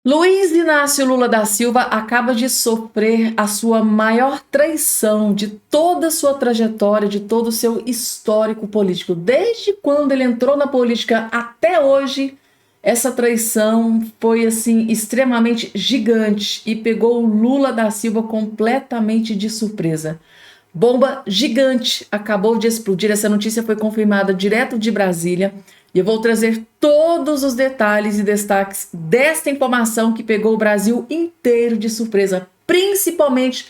Luiz Inácio Lula da Silva acaba de sofrer a sua maior traição de toda a sua trajetória, de todo o seu histórico político. Desde quando ele entrou na política até hoje, essa traição foi assim extremamente gigante e pegou o Lula da Silva completamente de surpresa. Bomba gigante acabou de explodir. Essa notícia foi confirmada direto de Brasília. E eu vou trazer todos os detalhes e destaques desta informação que pegou o Brasil inteiro de surpresa, principalmente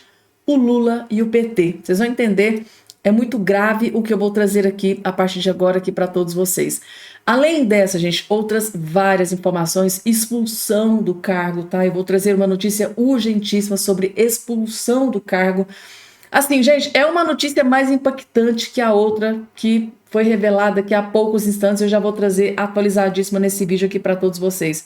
o Lula e o PT. Vocês vão entender, é muito grave o que eu vou trazer aqui a partir de agora aqui para todos vocês. Além dessa, gente, outras várias informações, expulsão do cargo, tá? Eu vou trazer uma notícia urgentíssima sobre expulsão do cargo. Assim, gente, é uma notícia mais impactante que a outra que foi revelada aqui há poucos instantes. Eu já vou trazer atualizadíssima nesse vídeo aqui para todos vocês.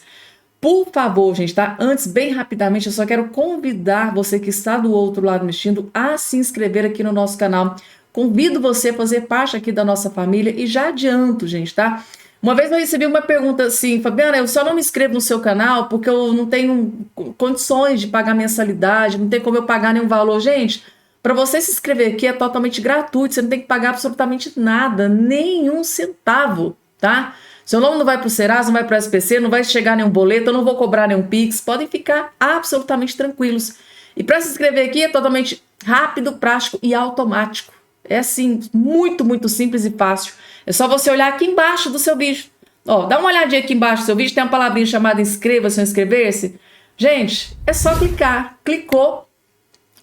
Por favor, gente, tá? Antes, bem rapidamente, eu só quero convidar você que está do outro lado mexendo a se inscrever aqui no nosso canal. Convido você a fazer parte aqui da nossa família e já adianto, gente, tá? Uma vez eu recebi uma pergunta assim, Fabiana, eu só não me inscrevo no seu canal porque eu não tenho condições de pagar mensalidade, não tem como eu pagar nenhum valor. Gente, para você se inscrever aqui é totalmente gratuito, você não tem que pagar absolutamente nada, nenhum centavo, tá? Seu nome não vai para o Serasa, não vai para o SPC, não vai chegar nenhum boleto, eu não vou cobrar nenhum Pix, podem ficar absolutamente tranquilos. E para se inscrever aqui é totalmente rápido, prático e automático. É assim, muito, muito simples e fácil. É só você olhar aqui embaixo do seu vídeo. Ó, dá uma olhadinha aqui embaixo do seu vídeo, tem uma palavrinha chamada inscreva-se ou inscrever-se. Gente, é só clicar. Clicou,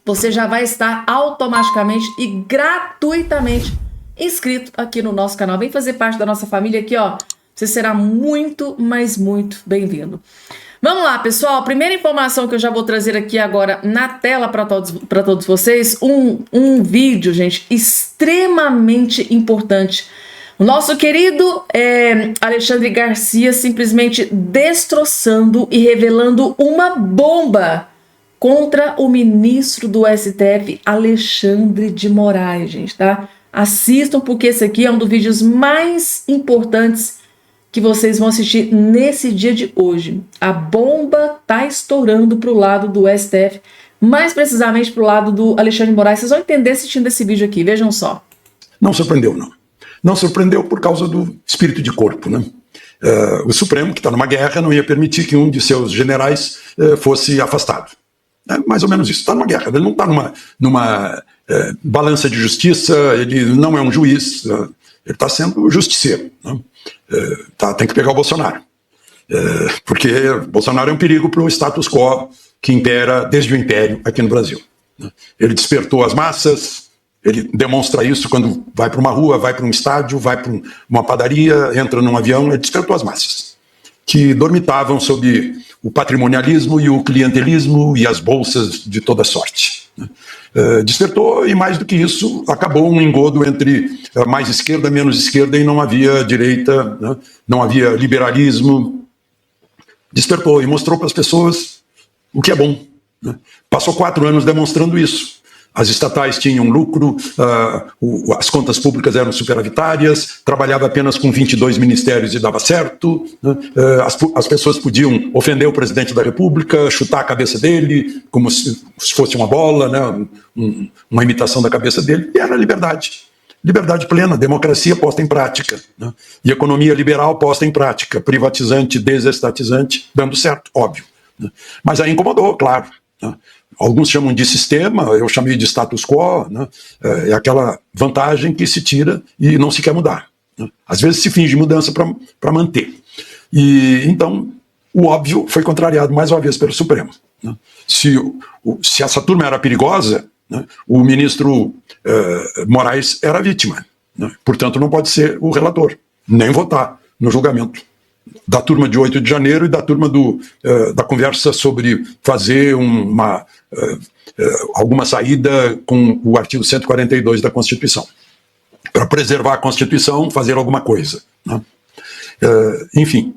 você já vai estar automaticamente e gratuitamente inscrito aqui no nosso canal. Vem fazer parte da nossa família aqui, ó. Você será muito, mas muito bem-vindo. Vamos lá, pessoal. A primeira informação que eu já vou trazer aqui agora na tela para todos vocês, um vídeo, gente, extremamente importante. O nosso querido Alexandre Garcia simplesmente destroçando e revelando uma bomba contra o ministro do STF, Alexandre de Moraes, gente, tá? Assistam, porque esse aqui é um dos vídeos mais importantes que vocês vão assistir nesse dia de hoje. A bomba tá estourando pro lado do STF, mais precisamente pro lado do Alexandre de Moraes. Vocês vão entender assistindo esse vídeo aqui, vejam só. Não surpreendeu, não. Não surpreendeu por causa do espírito de corpo, né? O Supremo, que está numa guerra, não ia permitir que um de seus generais fosse afastado. É mais ou menos isso, está numa guerra, ele não está numa balança de justiça, ele não é um juiz, ele está sendo justiceiro, né? Tem que pegar o Bolsonaro, porque Bolsonaro é um perigo para o status quo que impera desde o Império aqui no Brasil, né? Ele despertou as massas, ele demonstra isso quando vai para uma rua, vai para um estádio, vai para uma padaria, entra num avião, ele despertou as massas, que dormitavam sob o patrimonialismo e o clientelismo e as bolsas de toda sorte. Despertou, e mais do que isso, acabou um engodo entre mais esquerda, menos esquerda, e não havia direita, né? Não havia liberalismo. Despertou e mostrou para as pessoas o que é bom, né? Passou 4 anos demonstrando isso. As estatais tinham lucro, as contas públicas eram superavitárias, trabalhava apenas com 22 ministérios e dava certo, né? As pessoas podiam ofender o presidente da República, chutar a cabeça dele, como se fosse uma bola, né? Uma imitação da cabeça dele, e era liberdade. Liberdade plena, democracia posta em prática, né? E economia liberal posta em prática, privatizante, desestatizante, dando certo, óbvio, né? Mas aí incomodou, claro, né? Alguns chamam de sistema, eu chamei de status quo, né? É aquela vantagem que se tira e não se quer mudar, né? Às vezes se finge mudança para manter. E então o óbvio foi contrariado mais uma vez pelo Supremo, né? Se essa turma era perigosa, né? O ministro Moraes era vítima, né? Portanto não pode ser o relator, nem votar no julgamento da turma de 8 de janeiro e da turma da conversa sobre fazer alguma saída com o artigo 142 da Constituição. Para preservar a Constituição, fazer alguma coisa, né? Enfim,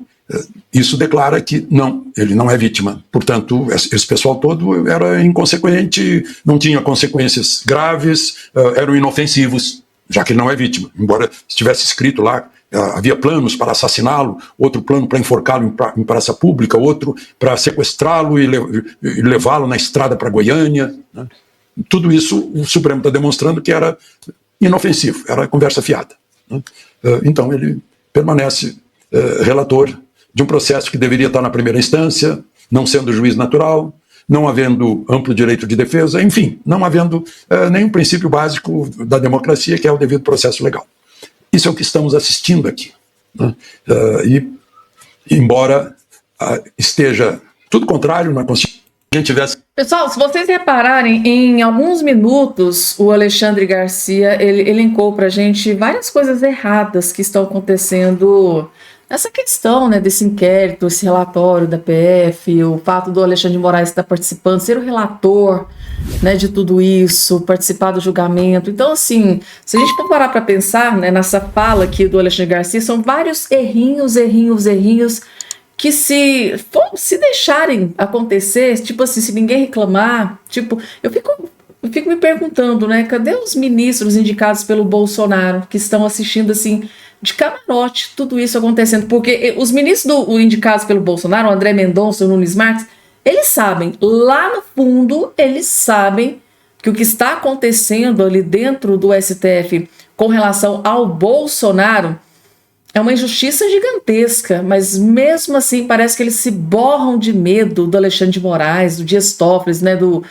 isso declara que não, ele não é vítima. Portanto, esse pessoal todo era inconsequente, não tinha consequências graves, eram inofensivos, já que ele não é vítima. Embora estivesse escrito lá havia planos para assassiná-lo, outro plano para enforcá-lo em praça pública, outro para sequestrá-lo e levá-lo na estrada para Goiânia. Né? Tudo isso o Supremo está demonstrando que era inofensivo, era conversa fiada. Né? Então ele permanece relator de um processo que deveria estar na primeira instância, não sendo juiz natural, não havendo amplo direito de defesa, enfim, não havendo nenhum princípio básico da democracia, que é o devido processo legal. Isso é o que estamos assistindo aqui. Né? E, embora esteja tudo contrário na Constituição, a gente tivesse... Pessoal, se vocês repararem, em alguns minutos, o Alexandre Garcia ele elencou para a gente várias coisas erradas que estão acontecendo nessa questão, né, desse inquérito, esse relatório da PF, o fato do Alexandre de Moraes estar participando, ser o relator, né, de tudo isso, participar do julgamento. Então, assim, se a gente for parar para pensar, né, nessa fala aqui do Alexandre Garcia, são vários errinhos que se deixarem acontecer, tipo assim, se ninguém reclamar, tipo, eu fico me perguntando, né, cadê os ministros indicados pelo Bolsonaro que estão assistindo, assim, de camarote, tudo isso acontecendo? Porque os ministros indicados pelo Bolsonaro, o André Mendonça, o Nunes Marques, eles sabem, lá no fundo, eles sabem que o que está acontecendo ali dentro do STF com relação ao Bolsonaro é uma injustiça gigantesca, mas mesmo assim parece que eles se borram de medo do Alexandre de Moraes, do Dias Toffoli, né, do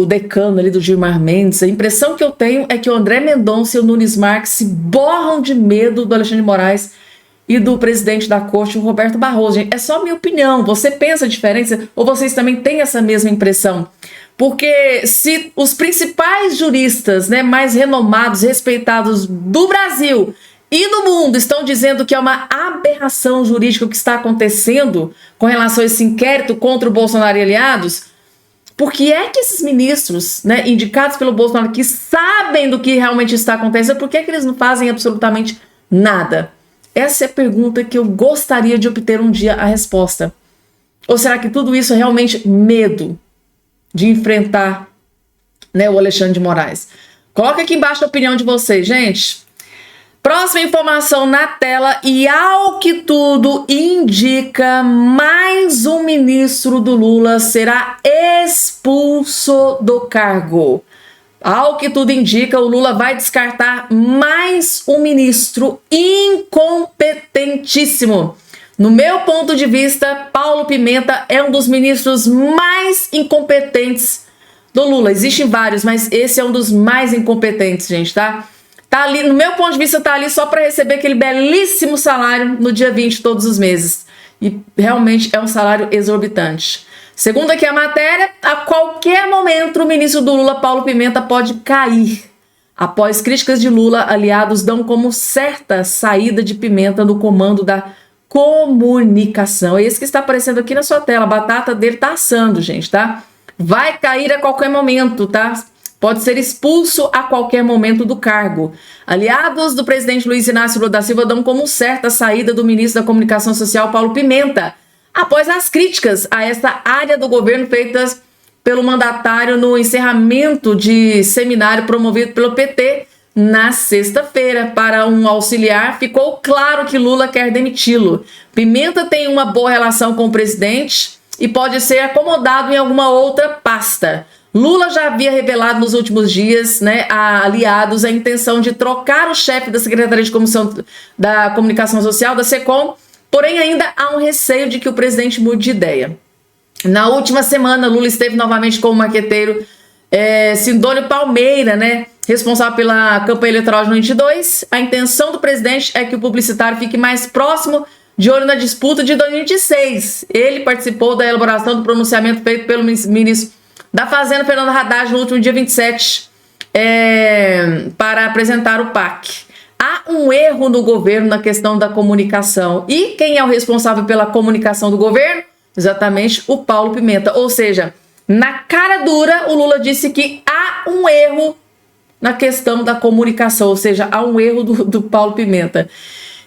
decano ali, do Gilmar Mendes. A impressão que eu tenho é que o André Mendonça e o Nunes Marques se borram de medo do Alexandre de Moraes e do presidente da corte, o Roberto Barroso. Gente, é só minha opinião. Você pensa diferente ou vocês também têm essa mesma impressão? Porque se os principais juristas, né, mais renomados, respeitados do Brasil e do mundo estão dizendo que é uma aberração jurídica o que está acontecendo com relação a esse inquérito contra o Bolsonaro e aliados, por que é que esses ministros, né, indicados pelo Bolsonaro, que sabem do que realmente está acontecendo, por que é que eles não fazem absolutamente nada? Essa é a pergunta que eu gostaria de obter um dia a resposta. Ou será que tudo isso é realmente medo de enfrentar, né, o Alexandre de Moraes? Coloca aqui embaixo a opinião de vocês, gente. Próxima informação na tela, e ao que tudo indica, mais um ministro do Lula será expulso do cargo. Ao que tudo indica, o Lula vai descartar mais um ministro incompetentíssimo. No meu ponto de vista, Paulo Pimenta é um dos ministros mais incompetentes do Lula. Existem vários, mas esse é um dos mais incompetentes, gente, tá? Tá ali, no meu ponto de vista, tá ali só para receber aquele belíssimo salário no dia 20 todos os meses. E realmente é um salário exorbitante. Segundo aqui a matéria, a qualquer momento o ministro do Lula, Paulo Pimenta, pode cair. Após críticas de Lula, aliados dão como certa saída de Pimenta no comando da comunicação. É isso que está aparecendo aqui na sua tela. A batata dele tá assando, gente, tá? Vai cair a qualquer momento, tá? Pode ser expulso a qualquer momento do cargo. Aliados do presidente Luiz Inácio Lula da Silva dão como certa a saída do ministro da Comunicação Social, Paulo Pimenta, após as críticas a essa área do governo feitas pelo mandatário no encerramento de seminário promovido pelo PT na sexta-feira. Para um auxiliar, ficou claro que Lula quer demiti-lo. Pimenta tem uma boa relação com o presidente e pode ser acomodado em alguma outra pasta. Lula já havia revelado nos últimos dias, né, a aliados a intenção de trocar o chefe da Secretaria de Comissão da Comunicação Social, da SECOM, porém ainda há um receio de que o presidente mude de ideia. Na última semana, Lula esteve novamente com o marqueteiro Sindônio Palmeira, né, responsável pela campanha eleitoral de 2022. A intenção do presidente é que o publicitário fique mais próximo, de olho na disputa de 2026. Ele participou da elaboração do pronunciamento feito pelo ministro da Fazenda, Fernando Haddad, no último dia 27, para apresentar o PAC. Há um erro no governo na questão da comunicação. E quem é o responsável pela comunicação do governo? Exatamente o Paulo Pimenta. Ou seja, na cara dura, o Lula disse que há um erro na questão da comunicação, ou seja, há um erro do Paulo Pimenta.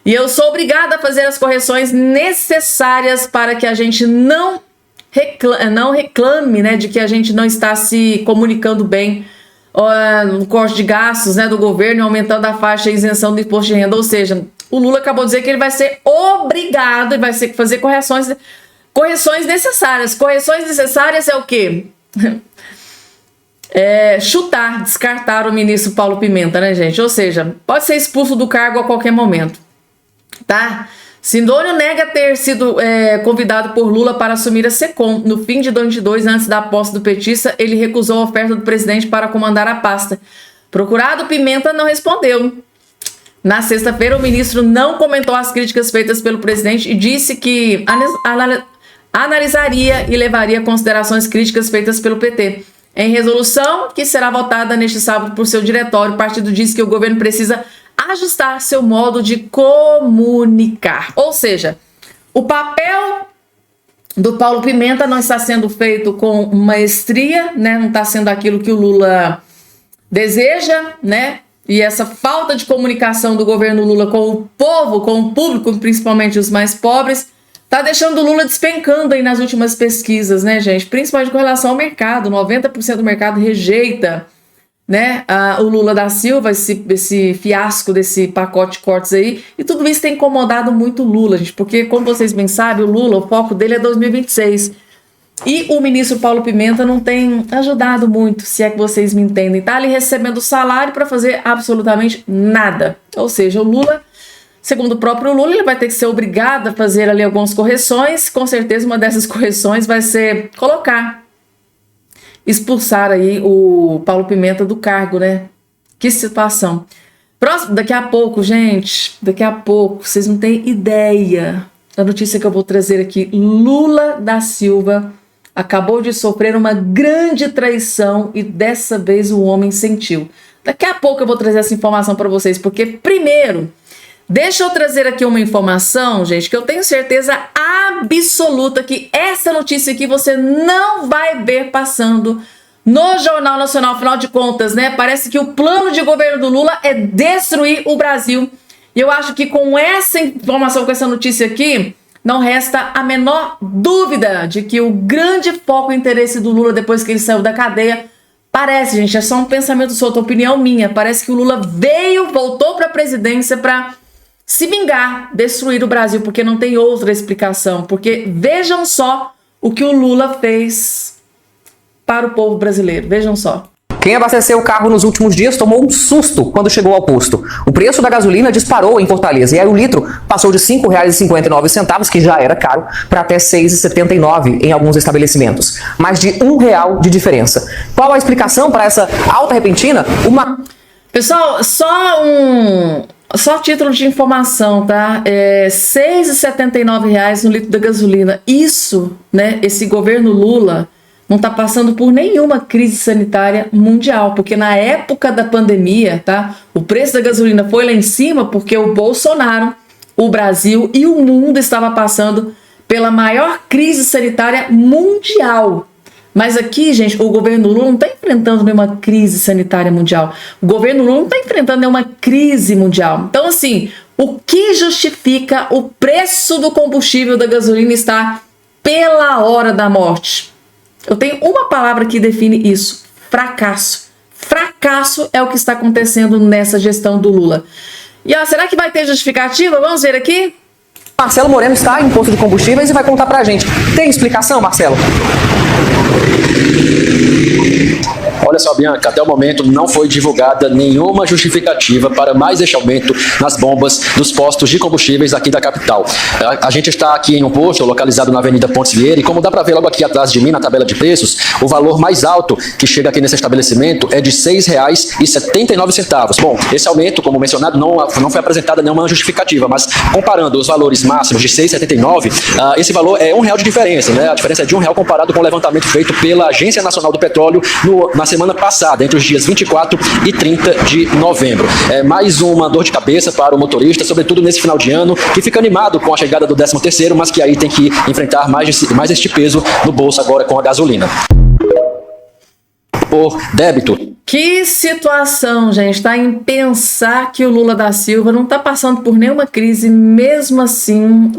E eu sou obrigada a fazer as correções necessárias para que a gente não reclame, né, de que a gente não está se comunicando bem no corte de gastos, né, do governo, aumentando a faixa de isenção do imposto de renda. Ou seja, o Lula acabou de dizer que ele vai ser obrigado e vai ser fazer correções necessárias. Correções necessárias é o quê? Chutar, descartar o ministro Paulo Pimenta, né, gente? Ou seja, pode ser expulso do cargo a qualquer momento, tá? Sidônio nega ter sido convidado por Lula para assumir a SECOM. No fim de 2022, antes da posse do petista, ele recusou a oferta do presidente para comandar a pasta. Procurado, Pimenta não respondeu. Na sexta-feira, o ministro não comentou as críticas feitas pelo presidente e disse que analisaria e levaria considerações críticas feitas pelo PT. Em resolução que será votada neste sábado por seu diretório, o partido diz que o governo precisa ajustar seu modo de comunicar. Ou seja, o papel do Paulo Pimenta não está sendo feito com maestria, né? Não está sendo aquilo que o Lula deseja, né? E essa falta de comunicação do governo Lula com o povo, com o público, principalmente os mais pobres, tá deixando o Lula despencando aí nas últimas pesquisas, né, gente? Principalmente com relação ao mercado. 90% do mercado rejeita, né, o Lula da Silva, esse fiasco desse pacote de cortes aí. E tudo isso tem incomodado muito o Lula, gente, porque, como vocês bem sabem, o Lula, o foco dele é 2026. E o ministro Paulo Pimenta não tem ajudado muito, se é que vocês me entendem. Tá ali recebendo salário para fazer absolutamente nada. Ou seja, o Lula, segundo o próprio Lula, ele vai ter que ser obrigado a fazer ali algumas correções. Com certeza uma dessas correções vai ser expulsar aí o Paulo Pimenta do cargo, né? Que situação. Próximo, daqui a pouco, gente, vocês não têm ideia da notícia que eu vou trazer aqui. Lula da Silva acabou de sofrer uma grande traição e dessa vez o homem sentiu. Daqui a pouco eu vou trazer essa informação para vocês, porque primeiro, deixa eu trazer aqui uma informação, gente, que eu tenho certeza absoluta que essa notícia aqui você não vai ver passando no Jornal Nacional. Afinal de contas, né? Parece que o plano de governo do Lula é destruir o Brasil. E eu acho que com essa informação, com essa notícia aqui, não resta a menor dúvida de que o grande foco e interesse do Lula depois que ele saiu da cadeia, parece, gente, é só um pensamento solto, opinião minha, parece que o Lula voltou para a presidência para se vingar, destruir o Brasil, porque não tem outra explicação. Porque vejam só o que o Lula fez para o povo brasileiro, vejam só. Quem abasteceu o carro nos últimos dias tomou um susto quando chegou ao posto. O preço da gasolina disparou em Fortaleza e aí o litro passou de R$ 5,59, que já era caro, para até R$ 6,79 em alguns estabelecimentos. Mais de R$ 1 de diferença. Qual a explicação para essa alta repentina? Pessoal, só título de informação, tá? R$ 6,79 no litro da gasolina. Isso, né? Esse governo Lula não está passando por nenhuma crise sanitária mundial, porque na época da pandemia, tá? O preço da gasolina foi lá em cima porque o Bolsonaro, o Brasil e o mundo estava passando pela maior crise sanitária mundial. Mas aqui, gente, o governo Lula não está enfrentando nenhuma crise sanitária mundial. O governo Lula não está enfrentando nenhuma crise mundial. Então, assim, o que justifica o preço do combustível da gasolina estar pela hora da morte? Eu tenho uma palavra que define isso: fracasso. Fracasso é o que está acontecendo nessa gestão do Lula. E será que vai ter justificativa? Vamos ver aqui. Marcelo Moreno está em posto de combustíveis e vai contar pra gente. Tem explicação, Marcelo? Olha só, Bianca, até o momento não foi divulgada nenhuma justificativa para mais este aumento nas bombas dos postos de combustíveis aqui da capital. A gente está aqui em um posto localizado na Avenida Pontes Vieira e, como dá para ver logo aqui atrás de mim na tabela de preços, o valor mais alto que chega aqui nesse estabelecimento é de R$ 6,79. Bom, esse aumento, como mencionado, não foi apresentada nenhuma justificativa, mas comparando os valores máximos de R$ 6,79, esse valor é R$ 1 de diferença, né? A diferença é de R$ 1 comparado com o levantamento feito pela Agência Nacional do Petróleo na semana passada, entre os dias 24 e 30 de novembro. É mais uma dor de cabeça para o motorista, sobretudo nesse final de ano, que fica animado com a chegada do 13º, mas que aí tem que enfrentar mais este peso no bolso agora com a gasolina. Por débito, Que situação, gente, tá? Em pensar que o Lula da Silva não tá passando por nenhuma crise, mesmo assim,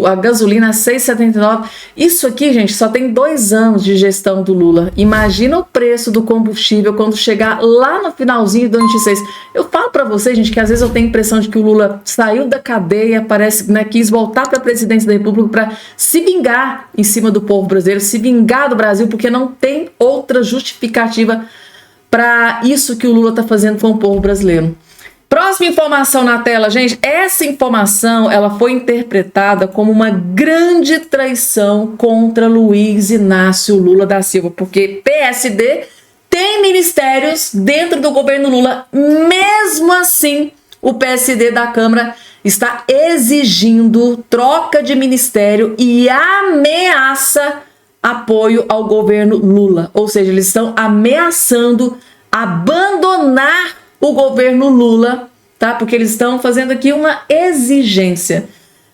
a gasolina 6,79. Isso aqui, gente, só tem 2 anos de gestão do Lula. Imagina o preço do combustível quando chegar lá no finalzinho de 2026. Eu falo pra vocês, gente, que às vezes eu tenho a impressão de que o Lula saiu da cadeia, parece, né, quis voltar pra presidência da República pra se vingar em cima do povo brasileiro, se vingar do Brasil, porque não tem outra justificativa para isso que o Lula está fazendo com o povo brasileiro. Próxima informação na tela, gente. Essa informação ela foi interpretada como uma grande traição contra Luiz Inácio Lula da Silva, porque PSD tem ministérios dentro do governo Lula. Mesmo assim, o PSD da Câmara está exigindo troca de ministério e ameaça apoio ao governo Lula, ou seja, eles estão ameaçando abandonar o governo Lula, tá? Porque eles estão fazendo aqui uma exigência.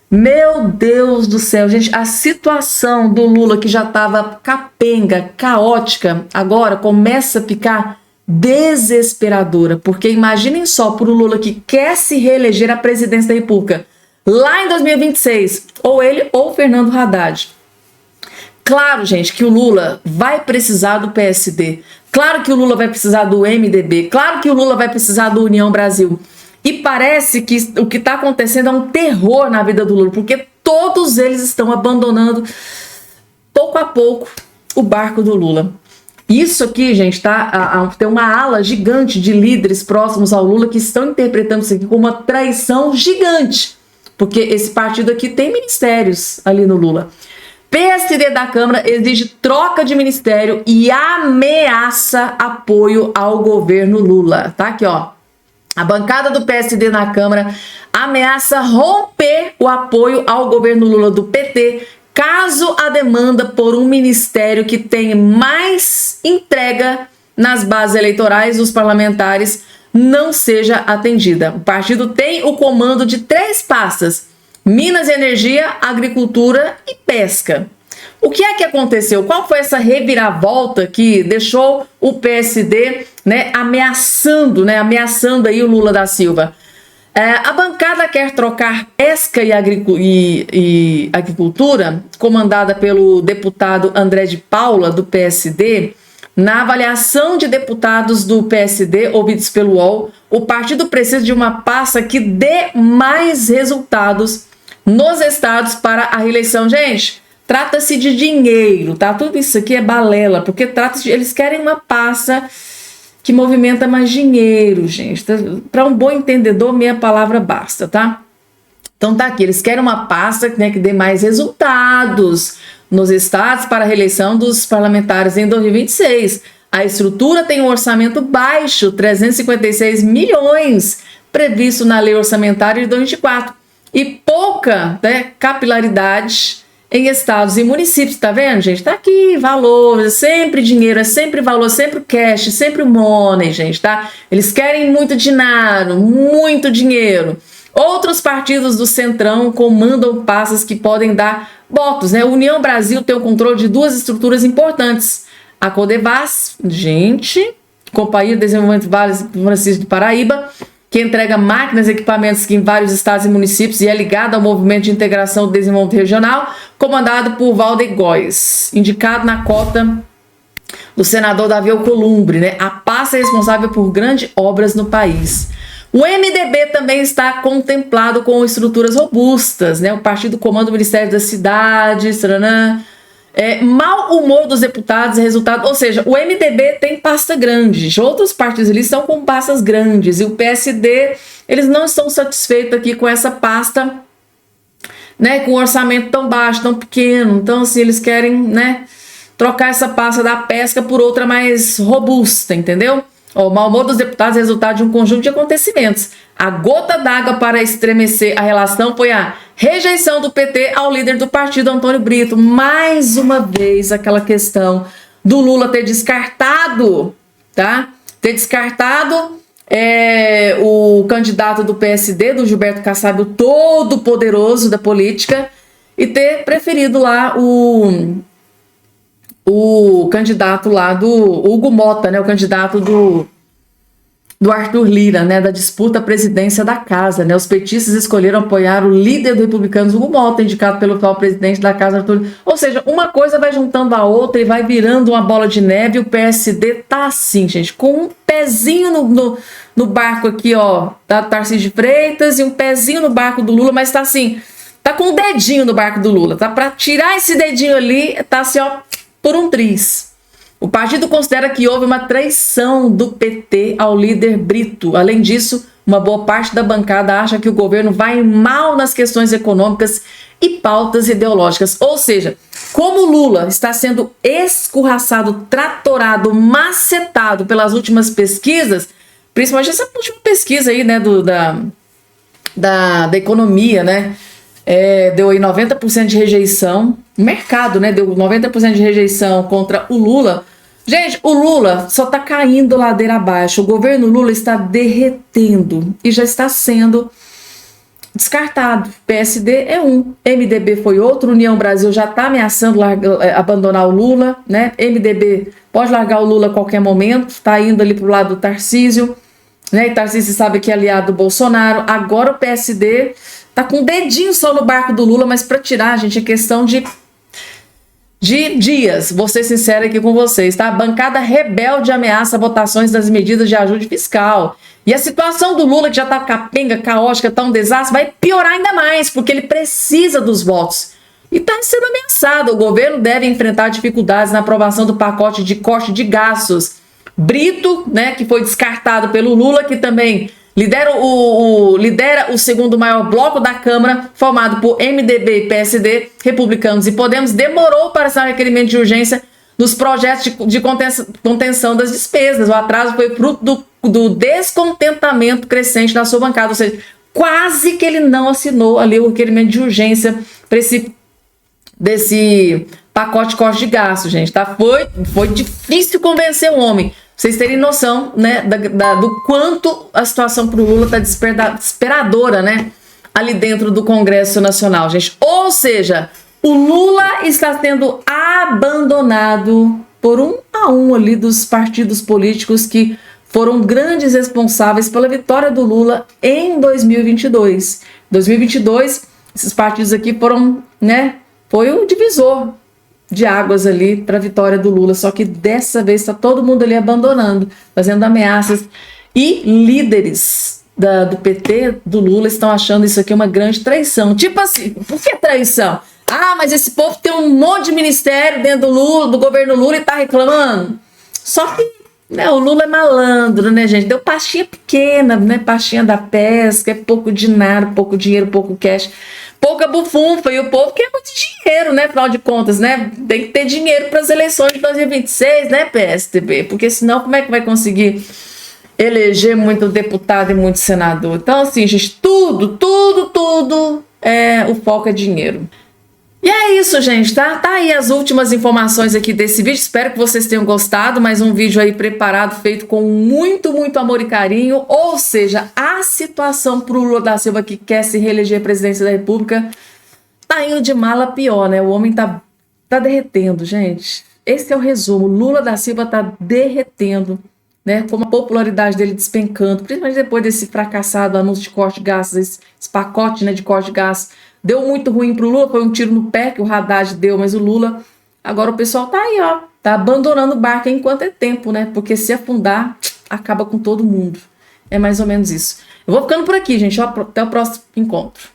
Meu Deus do céu, gente, a situação do Lula que já estava capenga, caótica, agora começa a ficar desesperadora, porque imaginem só por o Lula que quer se reeleger à presidência da República lá em 2026, ou ele ou Fernando Haddad. Claro, gente, que o Lula vai precisar do PSD. Claro que o Lula vai precisar do MDB. Claro que o Lula vai precisar do União Brasil. E parece que o que está acontecendo é um terror na vida do Lula, porque todos eles estão abandonando, pouco a pouco, o barco do Lula. Isso aqui, gente, tem uma ala gigante de líderes próximos ao Lula que estão interpretando isso aqui como uma traição gigante, porque esse partido aqui tem ministérios ali no Lula. PSD da Câmara exige troca de ministério e ameaça apoio ao governo Lula. Tá aqui, ó. A bancada do PSD na Câmara ameaça romper o apoio ao governo Lula do PT caso a demanda por um ministério que tem mais entrega nas bases eleitorais dos parlamentares não seja atendida. O partido tem o comando de 3 pastas: Minas e Energia, Agricultura e Pesca. O que é que aconteceu? Qual foi essa reviravolta que deixou o PSD, né, ameaçando aí o Lula da Silva? A bancada quer trocar Pesca e Agricultura, comandada pelo deputado André de Paula, do PSD. Na avaliação de deputados do PSD, ouvidos pelo UOL, o partido precisa de uma pasta que dê mais resultados nos estados para a reeleição. Gente, trata-se de dinheiro, tá? Tudo isso aqui é balela, porque eles querem uma pasta que movimenta mais dinheiro, gente. Para um bom entendedor, meia palavra basta, tá? Então tá aqui, eles querem uma pasta, né, que dê mais resultados nos estados para a reeleição dos parlamentares em 2026. A estrutura tem um orçamento baixo, 356 milhões, previsto na lei orçamentária de 2024. E pouca, né, capilaridade em estados e municípios, tá vendo, gente? Tá aqui, valor, é sempre dinheiro, é sempre valor, sempre cash, sempre money, gente, tá? Eles querem muito dinheiro, muito dinheiro. Outros partidos do Centrão comandam pastas que podem dar votos, né? A União Brasil tem o controle de 2 estruturas importantes. A Codevas, gente, Companhia de Desenvolvimento Vale do Francisco de Paraíba, que entrega máquinas e equipamentos em vários estados e municípios e é ligado ao Movimento de Integração do Desenvolvimento Regional, comandado por Valder Góes, indicado na cota do senador Davi Alcolumbre, né? A pasta é responsável por grandes obras no país. O MDB também está contemplado com estruturas robustas, né? O partido comanda o Ministério das Cidades, mau humor dos deputados é resultado, ou seja, o MDB tem pasta grande, outros partidos ali estão com pastas grandes, e o PSD, eles não estão satisfeitos aqui com essa pasta, né, com um orçamento tão baixo, tão pequeno. Então assim, eles querem, né, trocar essa pasta da pesca por outra mais robusta, entendeu? O mau humor dos deputados é resultado de um conjunto de acontecimentos. A gota d'água para estremecer a relação foi a rejeição do PT ao líder do partido, Antônio Brito. Mais uma vez, aquela questão do Lula ter descartado, tá? Ter descartado o candidato do PSD, do Gilberto Kassab, o todo poderoso da política, e ter preferido lá o candidato lá do Hugo Mota, né? O candidato do Arthur Lira, né, da disputa à presidência da casa, né? Os petistas escolheram apoiar o líder do Republicanos, Hugo Mota, indicado pelo atual presidente da casa, Arthur Lira. Ou seja, uma coisa vai juntando a outra e vai virando uma bola de neve. E o PSD tá assim, gente, com um pezinho no barco aqui, ó, da Tarcísio de Freitas, e um pezinho no barco do Lula, mas tá assim, tá com um dedinho no barco do Lula, tá? Para tirar esse dedinho ali, tá assim, ó, por um triz. O partido considera que houve uma traição do PT ao líder Brito. Além disso, uma boa parte da bancada acha que o governo vai mal nas questões econômicas e pautas ideológicas. Ou seja, como Lula está sendo escorraçado, tratorado, macetado pelas últimas pesquisas, principalmente essa última pesquisa aí, né, da economia, né, deu aí 90% de rejeição, o mercado, né, deu 90% de rejeição contra o Lula. Gente, o Lula só está caindo ladeira abaixo, o governo Lula está derretendo e já está sendo descartado. PSD é um, MDB foi outro, União Brasil já está ameaçando abandonar o Lula, né? MDB pode largar o Lula a qualquer momento, está indo ali para o lado do Tarcísio, né? E Tarcísio sabe que é aliado do Bolsonaro. Agora o PSD está com um dedinho só no barco do Lula, mas para tirar, gente, é questão de dias. Vou ser sincera aqui com vocês, tá? A bancada rebelde ameaça votações das medidas de ajuste fiscal. E a situação do Lula, que já tá capenga, caótica, tá um desastre, vai piorar ainda mais, porque ele precisa dos votos. E tá sendo ameaçado. O governo deve enfrentar dificuldades na aprovação do pacote de corte de gastos. Brito, né, que foi descartado pelo Lula, que também lidera o segundo maior bloco da Câmara, formado por MDB e PSD, Republicanos e Podemos, demorou para assinar requerimento de urgência nos projetos de contenção das despesas. O atraso foi fruto do descontentamento crescente da sua bancada, ou seja, quase que ele não assinou ali o requerimento de urgência para desse pacote de corte de gastos, gente, tá? Foi difícil convencer o homem. Vocês terem noção, né, do quanto a situação para o Lula tá desesperadora, né, ali dentro do Congresso Nacional, gente. Ou seja, o Lula está sendo abandonado por um a um ali dos partidos políticos que foram grandes responsáveis pela vitória do Lula em 2022. Em 2022, esses partidos aqui foram, né, foi o divisor de águas ali para a vitória do Lula, só que dessa vez está todo mundo ali abandonando, fazendo ameaças, e líderes do PT, do Lula, estão achando isso aqui uma grande traição. Tipo assim, por que traição? Ah, mas esse povo tem um monte de ministério dentro do governo Lula e tá reclamando. Só que, né, o Lula é malandro, né, gente? Deu pastinha pequena, né, pastinha da pesca, é pouco de nada, pouco dinheiro, pouco cash, pouca bufunfa, e o povo quer muito dinheiro, né, afinal de contas, né? Tem que ter dinheiro para as eleições de 2026, né, PSDB? Porque senão como é que vai conseguir eleger muito deputado e muito senador? Então, assim, gente, tudo, o foco é dinheiro. E é isso, gente, tá? Tá aí as últimas informações aqui desse vídeo. Espero que vocês tenham gostado. Mais um vídeo aí preparado, feito com muito, muito amor e carinho. Ou seja, a situação pro Lula da Silva, que quer se reeleger à presidência da República, tá indo de mal a pior, né? O homem tá derretendo, gente. Esse é o resumo. Lula da Silva tá derretendo, né? Com a popularidade dele despencando, principalmente depois desse fracassado anúncio de corte de gastos, esse pacote, né, de corte de gastos. Deu muito ruim pro Lula, foi um tiro no pé que o Haddad deu, mas o Lula, agora o pessoal tá aí, ó, tá abandonando o barco enquanto é tempo, né? Porque se afundar, acaba com todo mundo. É mais ou menos isso. Eu vou ficando por aqui, gente. Até o próximo encontro.